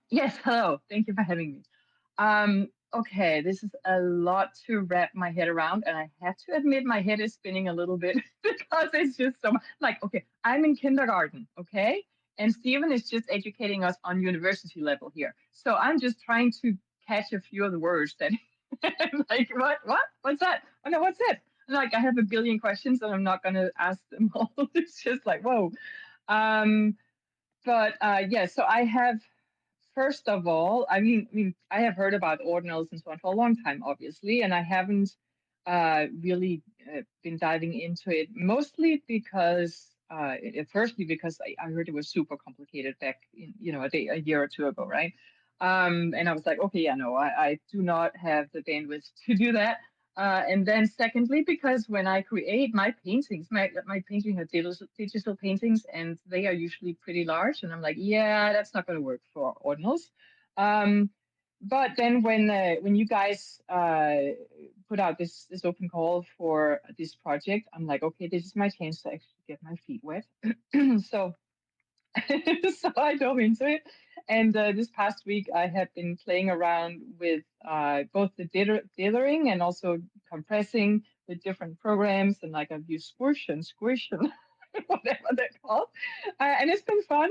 Yes, hello. Thank you for having me. Okay, this is a lot to wrap my head around, and I have to admit my head is spinning a little bit because it's just so much. Like, okay, I'm in kindergarten, okay, and Stephen is just educating us on university level here. So I'm just trying to catch a few of the words that, I'm like, what's that? Oh no, what's it? And like, I have a billion questions, and I'm not gonna ask them all. It's just like, whoa. Um, but yeah, so I have. First of all, I mean, I have heard about ordinals and so on for a long time, obviously, and I haven't really been diving into it. Mostly because, firstly, because I heard it was super complicated back in, a year or two ago, right? And I was like, okay, yeah, no, I do not have the bandwidth to do that. And then secondly, because when I create my paintings, my painting are digital paintings, and they are usually pretty large, and I'm like, yeah, that's not going to work for ordinals. Um, but then when you guys put out this open call for this project, I'm like, okay, this is my chance to actually get my feet wet. So so I dove into it. And this past week, I have been playing around with both the dithering and also compressing with different programs. And like I've used Squish and Squish and whatever they're called. And it's been fun.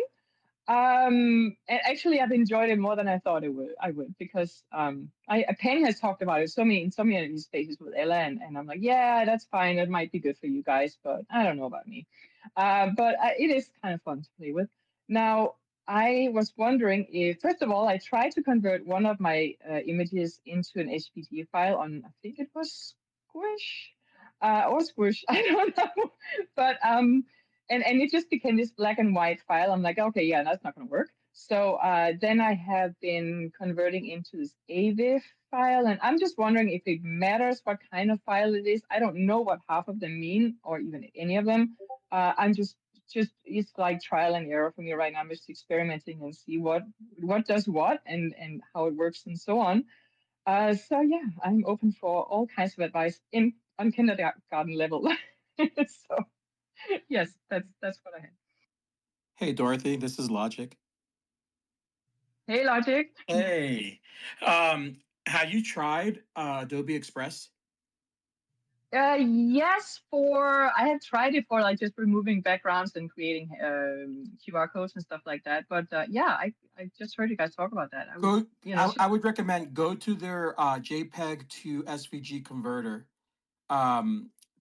And actually, I've enjoyed it more than I thought I would because Penn has talked about it so many of these spaces with Ella, and I'm like, yeah, that's fine. It might be good for you guys, but I don't know about me. But it is kind of fun to play with. Now, I was wondering if, first of all, I tried to convert one of my images into an HPG file on, I think it was Squish or Squish, I don't know, but. And it just became this black and white file. I'm like, okay, yeah, that's not going to work. So then I have been converting into this AVIF file, and I'm just wondering if it matters what kind of file it is. I don't know what half of them mean, or even any of them. I'm just it's like trial and error for me right now. I'm just experimenting and see what does what and how it works and so on. So yeah, I'm open for all kinds of advice in on kindergarten level. So yes, that's what I had. Hey Dorothy, this is Logic. Hey, Logic. Hey, um, have you tried Adobe Express? Yes, for I have tried it for like just removing backgrounds and creating QR codes and stuff like that. But yeah, I just heard you guys talk about that. I would, Go. I, should, I would recommend go to their JPEG to SVG converter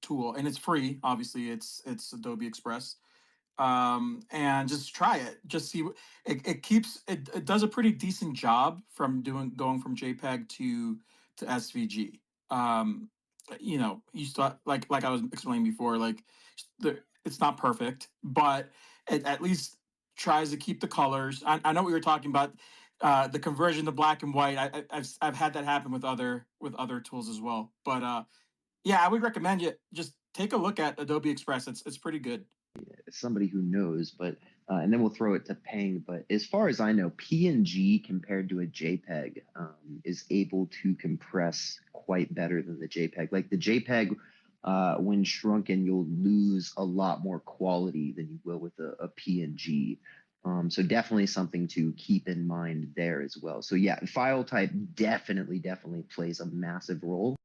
tool, and it's free. Obviously, it's Adobe Express. And just try it. Just see. It keeps it does a pretty decent job from going from JPEG to SVG. You start like I was explaining before, like it's not perfect, but it at least tries to keep the colors. I know what you were talking about, the conversion to black and white. I've had that happen with other tools as well. But yeah, I would recommend you just take a look at Adobe Express. It's pretty good. Somebody who knows, but and then we'll throw it to Peng. But as far as I know, PNG compared to a JPEG is able to compress quite better than the JPEG. Like the JPEG, when shrunken, you'll lose a lot more quality than you will with a PNG. So definitely something to keep in mind there as well. So yeah, file type definitely plays a massive role.